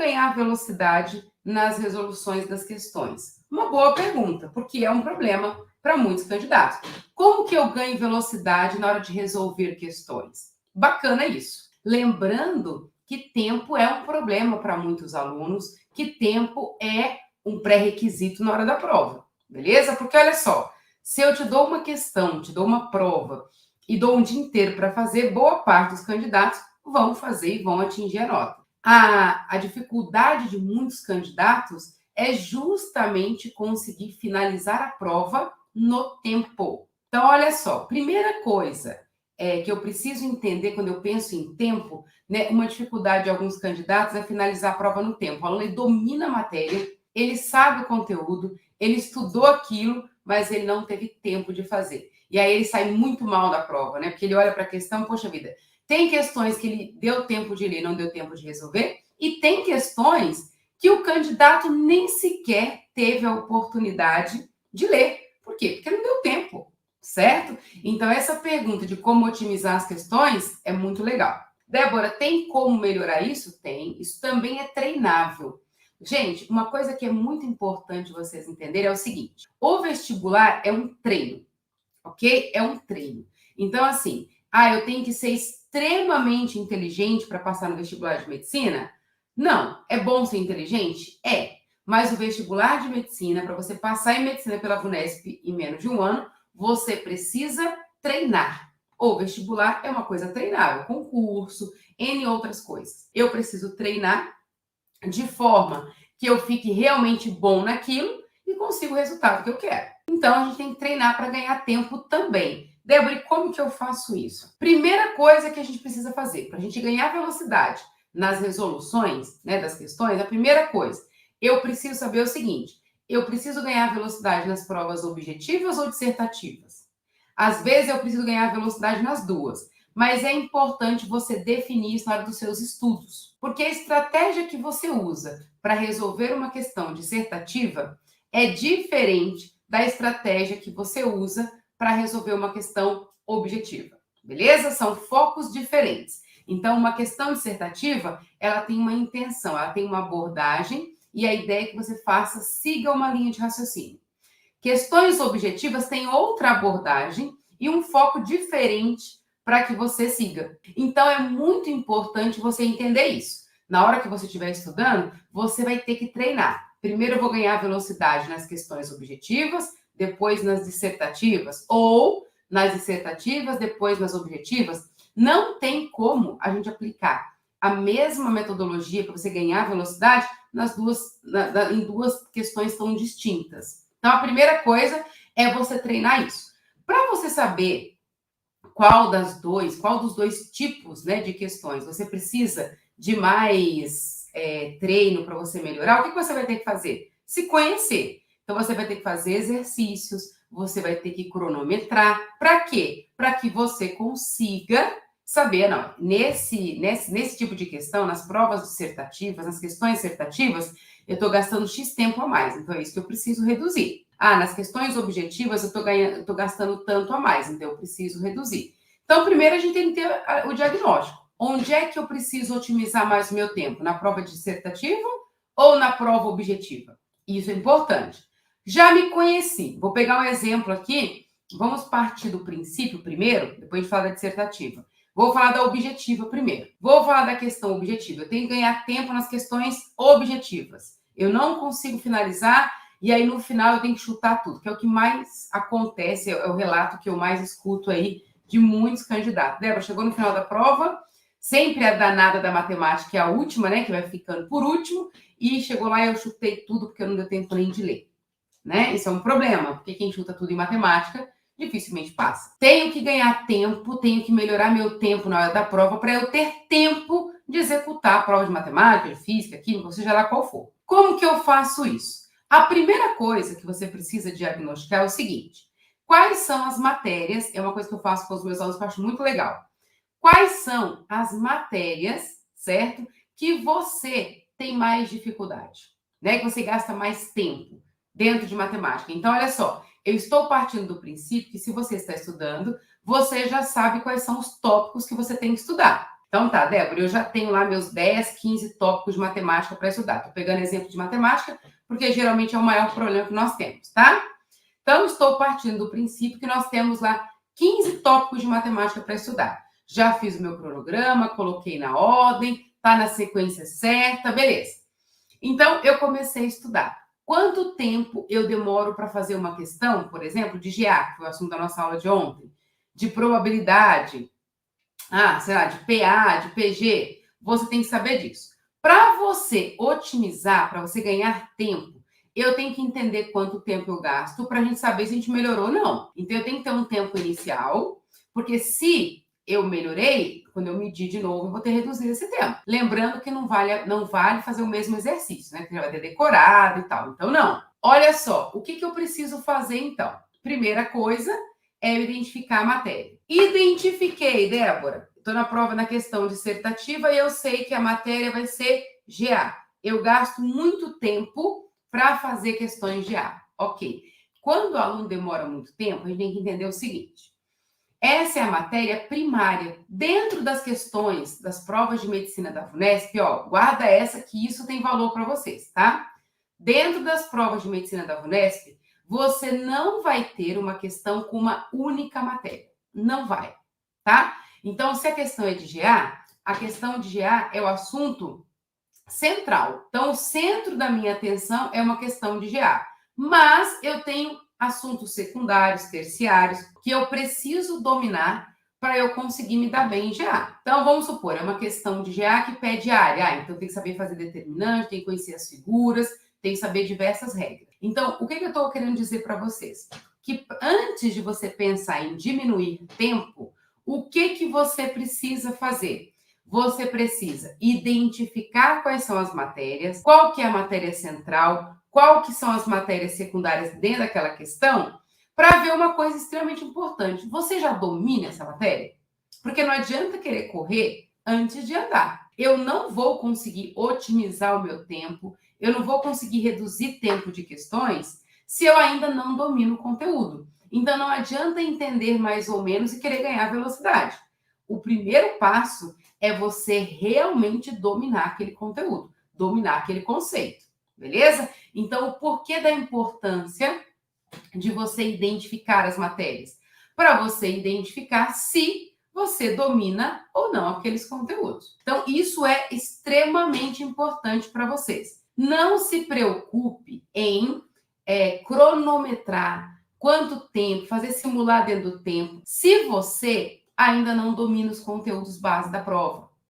ganhar velocidade nas resoluções das questões? Uma boa pergunta, porque é um problema para muitos candidatos. Como que eu ganho velocidade na hora de resolver questões? Bacana isso. Lembrando que tempo é um problema para muitos alunos, que tempo é um pré-requisito na hora da prova, beleza? Porque olha só, se eu te dou uma questão, te dou uma prova e dou um dia inteiro para fazer, boa parte dos candidatos vão fazer e vão atingir a nota. A dificuldade de muitos candidatos é justamente conseguir finalizar a prova no tempo. Então, olha só, primeira coisa que eu preciso entender quando eu penso em tempo, né, uma dificuldade de alguns candidatos é finalizar a prova no tempo. O aluno ele domina a matéria, ele sabe o conteúdo, ele estudou aquilo, mas ele não teve tempo de fazer. E aí ele sai muito mal da prova, né? Porque ele olha para a questão, poxa vida, tem questões que ele deu tempo de ler, não deu tempo de resolver, e tem questões que o candidato nem sequer teve a oportunidade de ler. Por quê? Porque não deu tempo, certo? Então, essa pergunta de como otimizar as questões é muito legal. Débora, tem como melhorar isso? Tem. Isso também é treinável. Gente, uma coisa que é muito importante vocês entenderem é o seguinte: o vestibular é um treino, ok? É um treino. Então, assim, eu tenho que ser extremamente inteligente para passar no vestibular de medicina? Não. É bom ser inteligente? É. Mas o vestibular de medicina, para você passar em medicina pela VUNESP em menos de um ano, você precisa treinar. O vestibular é uma coisa treinável, concurso, N outras coisas. Eu preciso treinar de forma que eu fique realmente bom naquilo e consiga o resultado que eu quero. Então, a gente tem que treinar para ganhar tempo também. Débora, e como que eu faço isso? Primeira coisa que a gente precisa fazer, para a gente ganhar velocidade nas resoluções, né, das questões, a primeira coisa, eu preciso saber o seguinte: eu preciso ganhar velocidade nas provas objetivas ou dissertativas? Às vezes eu preciso ganhar velocidade nas duas, mas é importante você definir isso na hora dos seus estudos, porque a estratégia que você usa para resolver uma questão dissertativa é diferente da estratégia que você usa para resolver uma questão objetiva, beleza? São focos diferentes. Então, uma questão dissertativa, ela tem uma intenção, ela tem uma abordagem e a ideia é que você siga uma linha de raciocínio. Questões objetivas têm outra abordagem e um foco diferente para que você siga. Então, é muito importante você entender isso. Na hora que você estiver estudando, você vai ter que treinar. Primeiro eu vou ganhar velocidade nas questões objetivas, depois nas dissertativas, ou nas dissertativas, depois nas objetivas. Não tem como a gente aplicar a mesma metodologia para você ganhar velocidade em duas questões tão distintas. Então, a primeira coisa é você treinar isso. Para você saber qual dos dois tipos, né, de questões você precisa de mais treino para você melhorar, o que você vai ter que fazer? Se conhecer. Então, você vai ter que fazer exercícios, você vai ter que cronometrar. Para quê? Para que você consiga saber, não, nesse tipo de questão, nas provas dissertativas, nas questões dissertativas, eu estou gastando X tempo a mais, então é isso que eu preciso reduzir. Nas questões objetivas eu estou gastando tanto a mais, então eu preciso reduzir. Então, primeiro a gente tem que ter o diagnóstico. Onde é que eu preciso otimizar mais o meu tempo? Na prova dissertativa ou na prova objetiva? Isso é importante. Já me conheci. Vou pegar um exemplo aqui. Vamos partir do princípio primeiro, depois a gente fala da dissertativa. Vou falar da objetiva primeiro. Vou falar da questão objetiva. Eu tenho que ganhar tempo nas questões objetivas. Eu não consigo finalizar e aí no final eu tenho que chutar tudo, que é o que mais acontece, é o relato que eu mais escuto aí de muitos candidatos. Débora, chegou no final da prova, sempre a danada da matemática é a última, né, que vai ficando por último, e chegou lá e eu chutei tudo porque eu não deu tempo nem de ler, né? Isso é um problema, porque quem chuta tudo em matemática dificilmente passa. Tenho que ganhar tempo, tenho que melhorar meu tempo na hora da prova para eu ter tempo de executar a prova de matemática, de física, química, seja lá qual for. Como que eu faço isso? A primeira coisa que você precisa diagnosticar é o seguinte: quais são as matérias? É uma coisa que eu faço com os meus alunos que eu acho muito legal. Quais são as matérias, certo? Que você tem mais dificuldade, né? Que você gasta mais tempo dentro de matemática. Então, olha só, eu estou partindo do princípio que se você está estudando, você já sabe quais são os tópicos que você tem que estudar. Então tá, Débora, eu já tenho lá meus 10, 15 tópicos de matemática para estudar. Estou pegando exemplo de matemática, porque geralmente é o maior problema que nós temos, tá? Então, estou partindo do princípio que nós temos lá 15 tópicos de matemática para estudar. Já fiz o meu cronograma, coloquei na ordem, tá na sequência certa, beleza. Então, eu comecei a estudar. Quanto tempo eu demoro para fazer uma questão, por exemplo, de GA, que foi o assunto da nossa aula de ontem, de probabilidade, sei lá, de PA, de PG, você tem que saber disso. Para você otimizar, para você ganhar tempo, eu tenho que entender quanto tempo eu gasto para a gente saber se a gente melhorou ou não. Então, eu tenho que ter um tempo inicial, porque se eu melhorei, quando eu medir de novo, eu vou ter reduzido esse tempo. Lembrando que não vale fazer o mesmo exercício, né? Que já vai ter decorado e tal. Então, não. Olha só, o que eu preciso fazer, então? Primeira coisa é eu identificar a matéria. Identifiquei, Débora. Estou na prova na questão dissertativa e eu sei que a matéria vai ser GA. Eu gasto muito tempo para fazer questões de GA. Ok. Quando o aluno demora muito tempo, a gente tem que entender o seguinte. Essa é a matéria primária. Dentro das questões das provas de medicina da VUNESP, guarda essa que isso tem valor para vocês, tá? Dentro das provas de medicina da VUNESP, você não vai ter uma questão com uma única matéria. Não vai, tá? Então, se a questão é de GA, a questão de GA é o assunto central. Então, o centro da minha atenção é uma questão de GA. Mas eu tenho assuntos secundários, terciários, que eu preciso dominar para eu conseguir me dar bem em GA. Então, vamos supor, é uma questão de GA que pede área. Então, tem que saber fazer determinante, tem que conhecer as figuras, tem que saber diversas regras. Então, o que eu estou querendo dizer para vocês? Que antes de você pensar em diminuir tempo, o que você precisa fazer? Você precisa identificar quais são as matérias, qual que é a matéria central, qual que são as matérias secundárias dentro daquela questão, para ver uma coisa extremamente importante. Você já domina essa matéria? Porque não adianta querer correr antes de andar. Eu não vou conseguir otimizar o meu tempo, eu não vou conseguir reduzir tempo de questões se eu ainda não domino o conteúdo. Então, não adianta entender mais ou menos e querer ganhar velocidade. O primeiro passo é você realmente dominar aquele conteúdo, dominar aquele conceito, beleza? Então, o porquê da importância de você identificar as matérias? Para você identificar se você domina ou não aqueles conteúdos. Então, isso é extremamente importante para vocês. Não se preocupe em cronometrar quanto tempo, fazer simular dentro do tempo, se você ainda não domina os conteúdos base da prova.